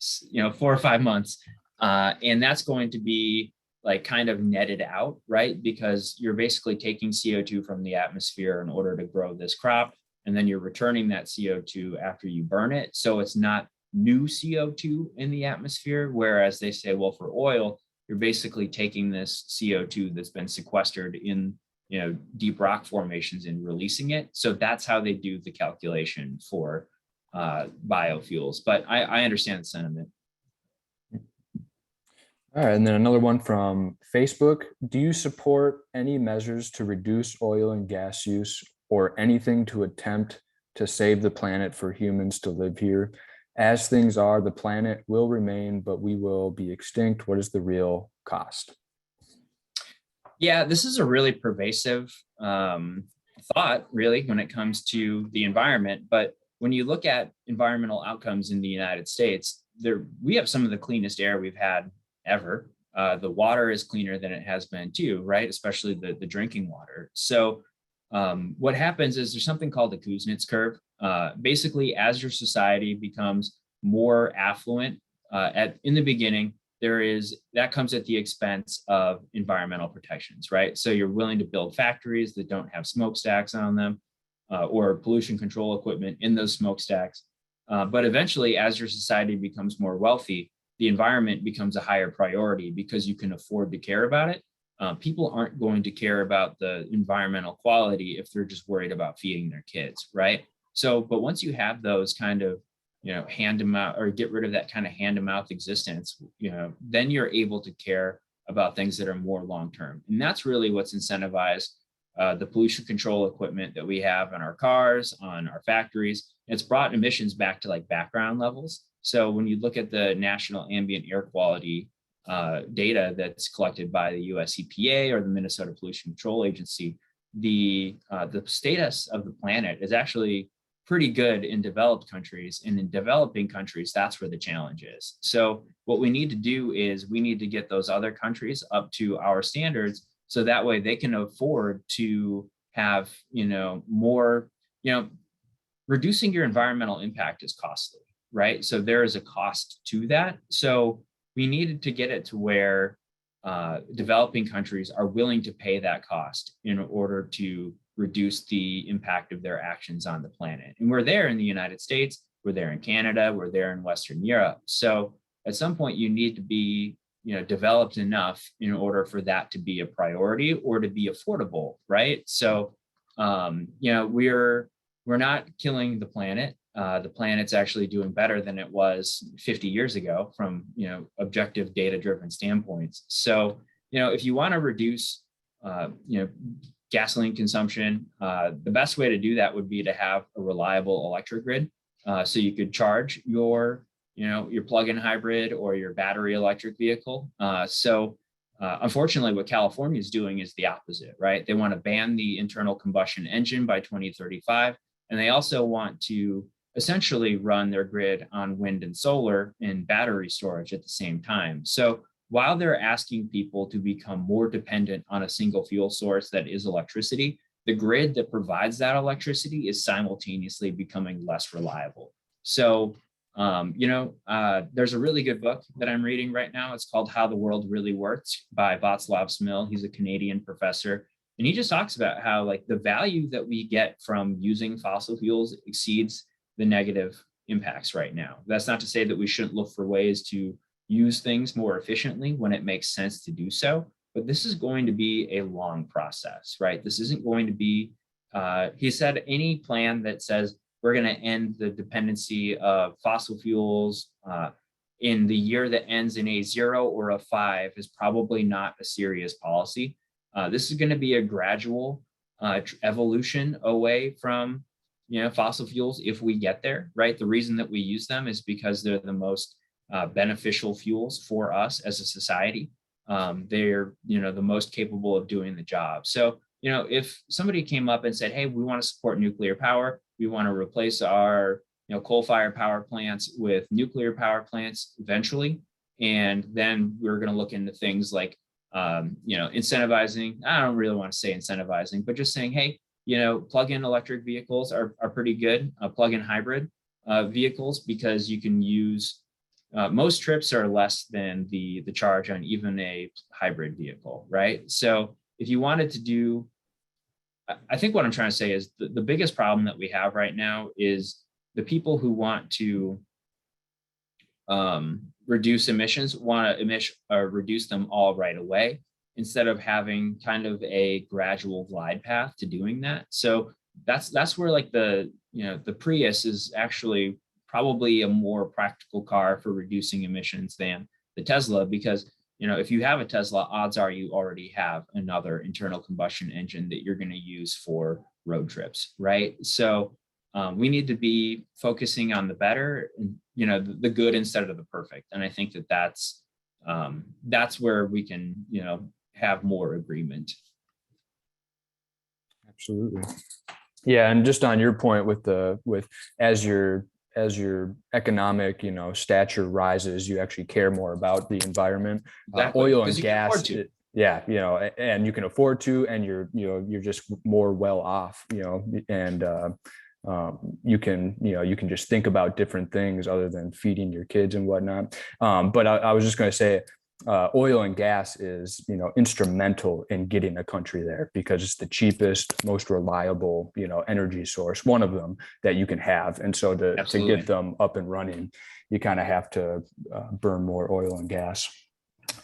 S1: 4 or 5 months. And that's going to be like kind of netted out, right? Because you're basically taking CO2 from the atmosphere in order to grow this crop, and then you're returning that CO2 after you burn it. So it's not new CO2 in the atmosphere, whereas they say, well, for oil, you're basically taking this CO2 that's been sequestered in deep rock formations and releasing it. So that's how they do the calculation for biofuels. But I understand the sentiment.
S2: All right, and then another one from Facebook. Do you support any measures to reduce oil and gas use, or anything to attempt to save the planet for humans to live here? As things are, the planet will remain, but we will be extinct. What is the real cost?
S1: Yeah, this is a really pervasive thought, really, when it comes to the environment. But when you look at environmental outcomes in the United States, we have some of the cleanest air we've had ever. The water is cleaner than it has been too, right? Especially the drinking water. So what happens is there's something called the Kuznets curve. Basically, as your society becomes more affluent, in the beginning, that comes at the expense of environmental protections, right? So you're willing to build factories that don't have smokestacks on them, or pollution control equipment in those smokestacks. But eventually, as your society becomes more wealthy, the environment becomes a higher priority because you can afford to care about it. People aren't going to care about the environmental quality if they're just worried about feeding their kids, right? So, but once you have those kind of, hand to mouth, or get rid of that kind of hand to mouth existence, then you're able to care about things that are more long-term. And that's really what's incentivized the pollution control equipment that we have in our cars, on our factories. It's brought emissions back to like background levels. So when you look at the national ambient air quality data that's collected by the US EPA or the Minnesota Pollution Control Agency, the status of the planet is actually pretty good in developed countries. And in developing countries, that's where the challenge is. So what we need to do is we need to get those other countries up to our standards, so that way they can afford to have, more, reducing your environmental impact is costly, right? So there is a cost to that. So we needed to get it to where developing countries are willing to pay that cost in order to reduce the impact of their actions on the planet. And we're there in the United States, we're there in Canada, we're there in Western Europe. So at some point you need to be, developed enough in order for that to be a priority or to be affordable, right? So, we're not killing the planet. The planet's actually doing better than it was 50 years ago from, objective data-driven standpoints. So, if you want to reduce, gasoline consumption, the best way to do that would be to have a reliable electric grid. So you could charge your plug-in hybrid or your battery electric vehicle. Unfortunately, what California is doing is the opposite, right? They want to ban the internal combustion engine by 2035. And they also want to essentially run their grid on wind and solar and battery storage at the same time. So while they're asking people to become more dependent on a single fuel source that is electricity, the grid that provides that electricity is simultaneously becoming less reliable. So, there's a really good book that I'm reading right now. It's called How the World Really Works by Václav Smil. He's a Canadian professor. And he just talks about how like the value that we get from using fossil fuels exceeds the negative impacts right now. That's not to say that we shouldn't look for ways to use things more efficiently when it makes sense to do so. But this is going to be a long process, right? This isn't going to be, he said, any plan that says we're going to end the dependency of fossil fuels in the year that ends in a 0 or a 5 is probably not a serious policy. This is going to be a gradual evolution away from, fossil fuels if we get there, right? The reason that we use them is because they're the most beneficial fuels for us as a society. They're, the most capable of doing the job. So, if somebody came up and said, hey, we want to support nuclear power, we want to replace our, coal-fired power plants with nuclear power plants eventually, and then we're going to look into things like, incentivizing. I don't really want to say incentivizing, but just saying, hey, plug-in electric vehicles are pretty good. Plug-in hybrid vehicles, because you can use most trips are less than the charge on even a hybrid vehicle, right? So if you wanted to do, I think what I'm trying to say is the biggest problem that we have right now is the people who want to reduce emissions want to reduce them all right away, instead of having kind of a gradual glide path to doing that. So that's where like the Prius is actually probably a more practical car for reducing emissions than the Tesla, because if you have a Tesla, odds are you already have another internal combustion engine that you're going to use for road trips, right? So we need to be focusing on the better, and the good instead of the perfect. And I think that's where we can have more agreement.
S2: Absolutely. Yeah, and just on your point with as your economic stature rises, you actually care more about the environment.
S1: Exactly.
S2: Oil and gas, and you can afford to, and you're just more well off, and you can just think about different things other than feeding your kids and whatnot. But I was just going to say, oil and gas is instrumental in getting a country there, because it's the cheapest, most reliable energy source, one of them that you can have. And so to get them up and running, you kind of have to burn more oil and gas.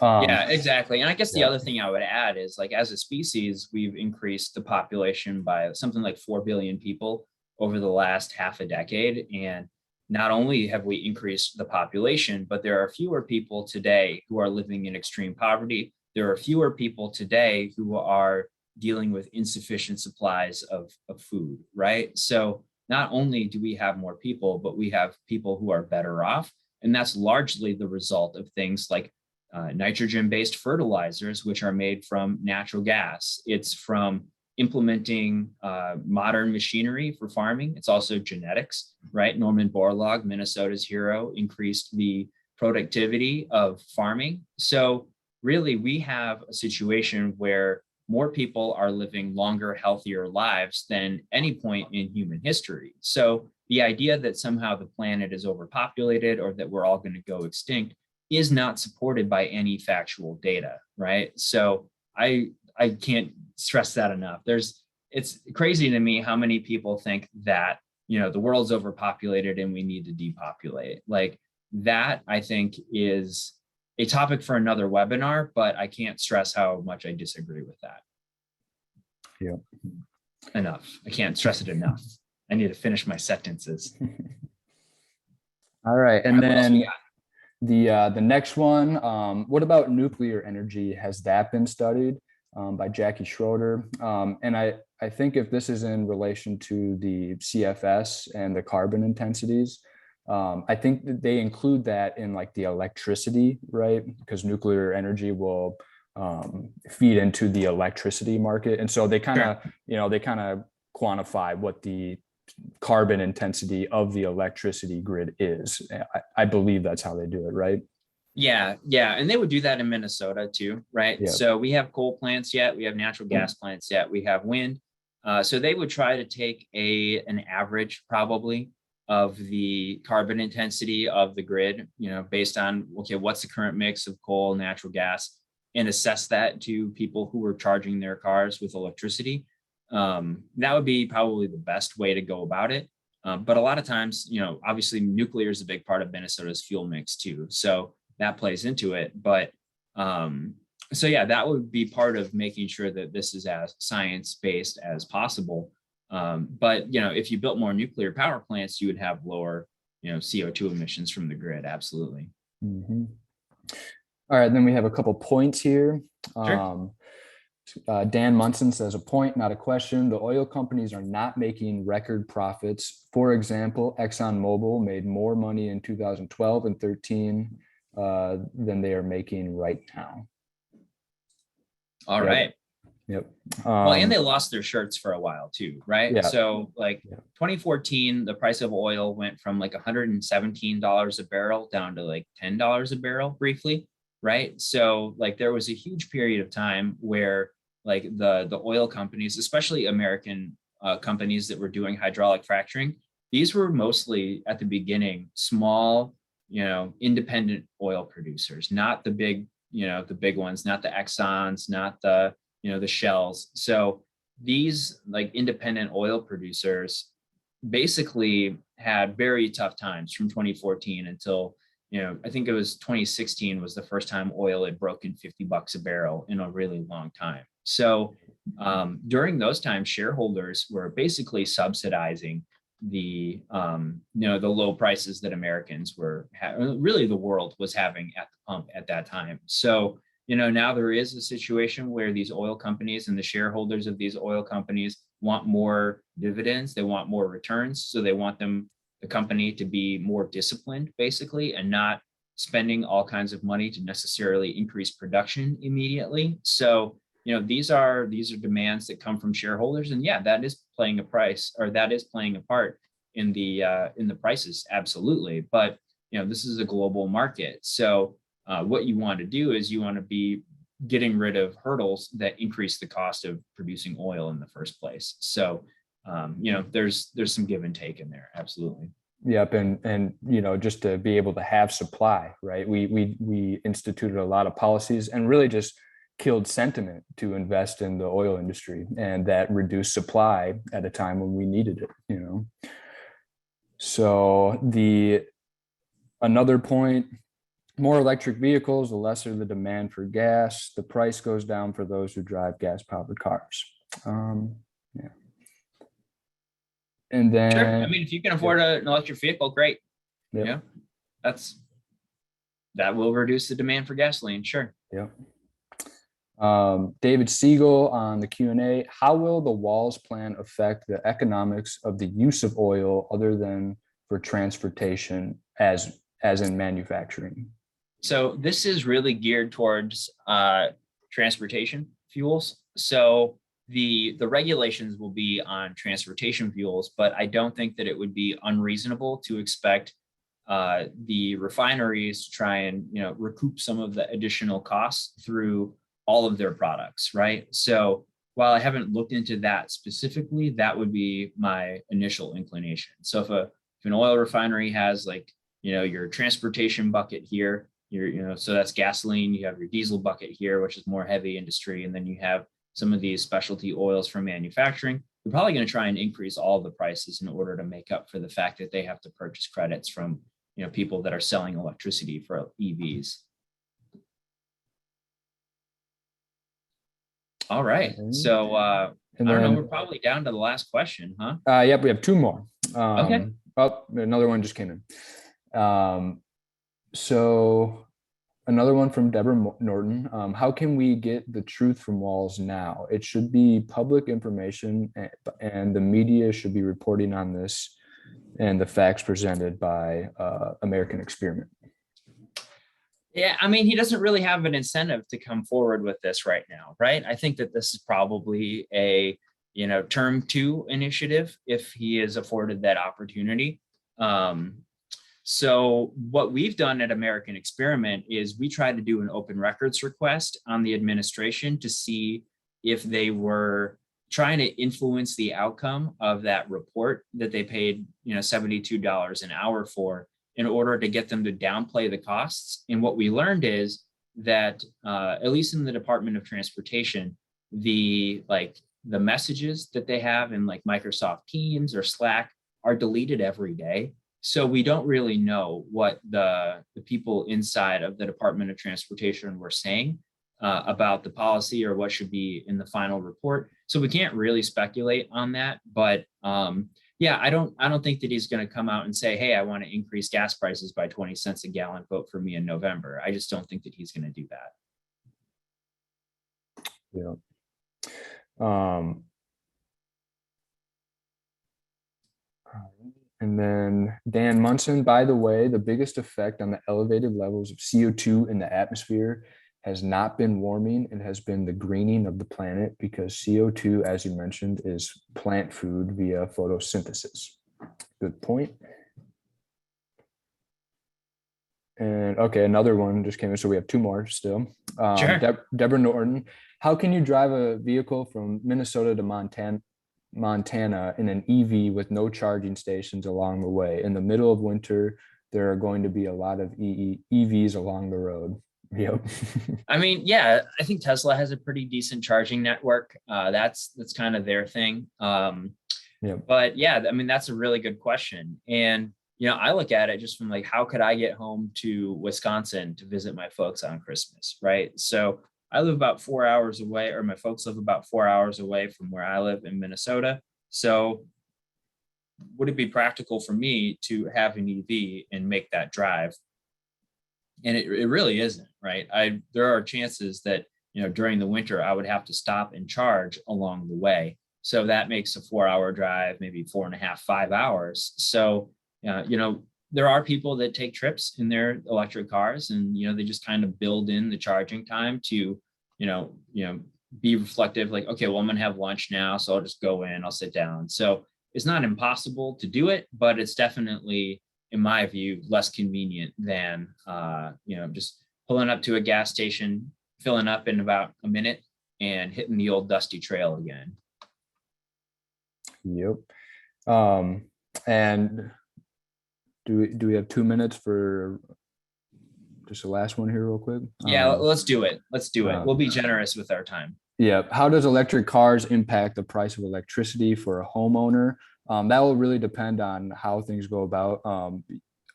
S1: Yeah, exactly. And I guess the other thing I would add is, like, as a species, we've increased the population by something like 4 billion people over the last half a decade. And not only have we increased the population, but there are fewer people today who are living in extreme poverty. There are fewer people today who are dealing with insufficient supplies of food, right? So not only do we have more people, but we have people who are better off. And that's largely the result of things like nitrogen-based fertilizers, which are made from natural gas. It's from implementing modern machinery for farming. It's also genetics, right? Norman Borlaug, Minnesota's hero, increased the productivity of farming. So really, we have a situation where more people are living longer, healthier lives than any point in human history. So the idea that somehow the planet is overpopulated or that we're all going to go extinct is not supported by any factual data, right? So I can't stress that enough. It's crazy to me how many people think that, the world's overpopulated and we need to depopulate. Like that, I think, is a topic for another webinar, but I can't stress how much I disagree with that.
S2: Yeah.
S1: Enough. I can't stress it enough. I need to finish my sentences.
S2: All right. And then the next one, what about nuclear energy? Has that been studied? By Jackie Schroeder. And I think if this is in relation to the CFS and the carbon intensities, I think that they include that in like the electricity, right? Because nuclear energy will feed into the electricity market. And so they kind of, they kind of quantify what the carbon intensity of the electricity grid is. I believe that's how they do it, right?
S1: Yeah. And they would do that in Minnesota too, right?
S2: Yeah.
S1: So we have coal plants yet, we have natural gas plants yet, we have wind. So they would try to take an average probably of the carbon intensity of the grid, based on, okay, what's the current mix of coal, natural gas, and assess that to people who are charging their cars with electricity. That would be probably the best way to go about it. But a lot of times, obviously nuclear is a big part of Minnesota's fuel mix too. So that plays into it. But so yeah, that would be part of making sure that this is as science-based as possible. But if you built more nuclear power plants, you would have lower, CO2 emissions from the grid. Absolutely.
S2: Mm-hmm. All right, then we have a couple points here.
S1: Sure.
S2: Dan Munson says, a point, not a question. The oil companies are not making record profits. For example, ExxonMobil made more money in 2012 and 13 than they are making right now.
S1: All right.
S2: Yep.
S1: Well, and they lost their shirts for a while too, right?
S2: Yeah.
S1: So 2014, the price of oil went from like $117 a barrel down to like $10 a barrel briefly, right? So like there was a huge period of time where like the oil companies, especially American companies that were doing hydraulic fracturing, these were mostly at the beginning small, independent oil producers, not the big ones, not the Exxons, not the Shells. So these like independent oil producers basically had very tough times from 2014 until, I think it was 2016 was the first time oil had broken $50 a barrel in a really long time. So during those times, shareholders were basically subsidizing the low prices that Americans were really the world was having at the pump at that time. So now there is a situation where these oil companies and the shareholders of these oil companies want more dividends, they want more returns, so they want the company to be more disciplined basically, and not spending all kinds of money to necessarily increase production immediately. So these are demands that come from shareholders, and yeah, that is playing a part in the prices, absolutely. But this is a global market, so what you want to do is you want to be getting rid of hurdles that increase the cost of producing oil in the first place. So there's some give and take in there, absolutely.
S2: Yep, and just to be able to have supply, right? We instituted a lot of policies and really just killed sentiment to invest in the oil industry, and that reduced supply at a time when we needed it. So another point, more electric vehicles, the lesser the demand for gas, the price goes down for those who drive gas-powered cars. Yeah. And then,
S1: sure. I mean, if you can afford an electric vehicle, great.
S2: Yeah,
S1: that will reduce the demand for gasoline. Sure.
S2: Yeah. David Siegel on the Q&A, how will the Walz plan affect the economics of the use of oil other than for transportation as in manufacturing?
S1: So this is really geared towards transportation fuels. So the regulations will be on transportation fuels, but I don't think that it would be unreasonable to expect the refineries to try and recoup some of the additional costs through all of their products, right? So while I haven't looked into that specifically, that would be my initial inclination. So if an oil refinery has your transportation bucket here, so that's gasoline, you have your diesel bucket here, which is more heavy industry, and then you have some of these specialty oils from manufacturing, they're probably going to try and increase all the prices in order to make up for the fact that they have to purchase credits from people that are selling electricity for EVs. All right. So I don't know, we're probably down to the last question, huh?
S2: Yep, we have two more.
S1: Okay.
S2: Oh, another one just came in. So another one from Deborah Norton. How can we get the truth from Walz now? It should be public information, and the media should be reporting on this and the facts presented by American Experiment.
S1: Yeah, I mean, he doesn't really have an incentive to come forward with this right now, right? I think that this is probably a term 2 initiative if he is afforded that opportunity. So what we've done at American Experiment is we tried to do an open records request on the administration to see if they were trying to influence the outcome of that report that they paid, $72 an hour for, in order to get them to downplay the costs. And what we learned is that, at least in the Department of Transportation, the messages that they have in like Microsoft Teams or Slack are deleted every day. So we don't really know what the people inside of the Department of Transportation were saying about the policy or what should be in the final report. So we can't really speculate on that. But yeah, I don't think that he's going to come out and say, hey, I want to increase gas prices by 20 cents a gallon, vote for me in November. I just don't think that he's going to do that.
S2: Yeah. And then Dan Munson, by the way, the biggest effect on the elevated levels of CO2 in the atmosphere has not been warming, it has been the greening of the planet, because CO2, as you mentioned, is plant food via photosynthesis. Good point. And okay, another one just came in, so we have 2 more still.
S1: Sure.
S2: Deborah Norton, how can you drive a vehicle from Minnesota to Montana in an EV with no charging stations along the way? In the middle of winter, there are going to be a lot of EVs along the road. Yep.
S1: I mean, yeah, I think Tesla has a pretty decent charging network. That's kind of their thing. But yeah, I mean, that's a really good question. And, I look at it just from like, how could I get home to Wisconsin to visit my folks on Christmas, right? So I live about 4 hours away, or my folks live about 4 hours away from where I live in Minnesota. So would it be practical for me to have an EV and make that drive? And it really isn't, right? There are chances that, during the winter, I would have to stop and charge along the way. So that makes a 4-hour drive, maybe 4.5, 5 hours. So, there are people that take trips in their electric cars and, they just kind of build in the charging time to, be reflective, like, okay, well, I'm going to have lunch now, so I'll just go in, I'll sit down. So it's not impossible to do it, but it's definitely, in my view, less convenient than, just pulling up to a gas station, filling up in about a minute and hitting the old dusty trail again.
S2: Yep. And do we have 2 minutes for just the last one here real quick?
S1: Yeah, let's do it. We'll be generous with our time.
S2: Yeah. How does electric cars impact the price of electricity for a homeowner? That will really depend on how things go about.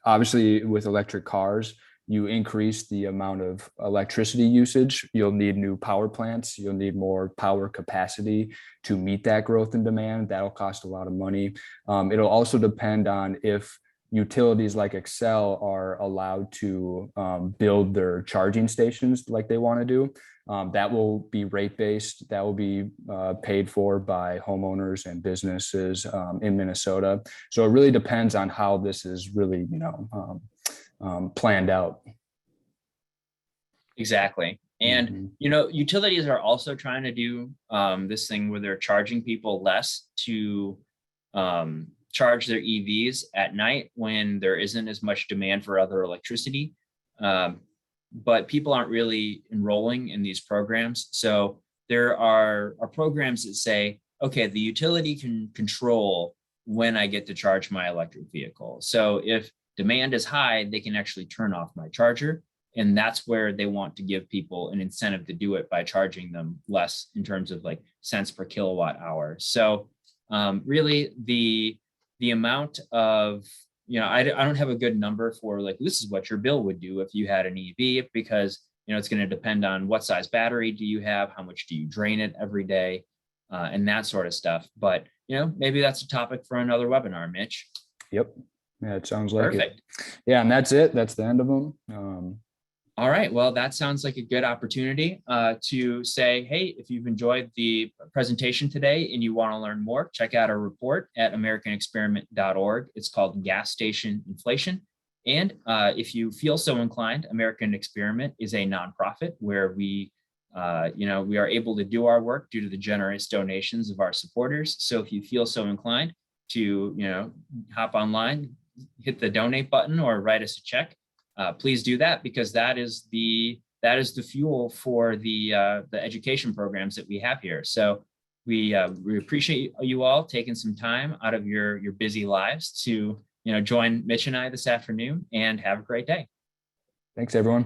S2: Obviously, with electric cars, you increase the amount of electricity usage. You'll need new power plants. You'll need more power capacity to meet that growth in demand. That'll cost a lot of money. It'll also depend on if utilities like Xcel are allowed to build their charging stations like they want to do. That will be rate-based. That will be paid for by homeowners and businesses in Minnesota. So it really depends on how this is really, planned out.
S1: Exactly. And, utilities are also trying to do this thing where they're charging people less to charge their EVs at night when there isn't as much demand for other electricity. But people aren't really enrolling in these programs. So there are programs that say, okay, the utility can control when I get to charge my electric vehicle. So if demand is high, they can actually turn off my charger. And that's where they want to give people an incentive to do it by charging them less in terms of like cents per kilowatt hour. So really the amount of, I don't have a good number for like, this is what your bill would do if you had an EV, because, it's going to depend on what size battery do you have, how much do you drain it every day, and that sort of stuff. But, maybe that's a topic for another webinar, Mitch.
S2: Yep. Yeah, it sounds like
S1: Perfect.
S2: It. Yeah, and that's it. That's the end of them.
S1: All right. Well, that sounds like a good opportunity to say, hey, if you've enjoyed the presentation today and you want to learn more, check out our report at americanexperiment.org. It's called Gas Station Inflation. And if you feel so inclined, American Experiment is a nonprofit where we We are able to do our work due to the generous donations of our supporters. So if you feel so inclined to, hop online, hit the donate button or write us a check, please do that, because that is the fuel for the education programs that we have here. So we appreciate you all taking some time out of your busy lives to join Mitch and I this afternoon, and have a great day.
S2: Thanks, everyone.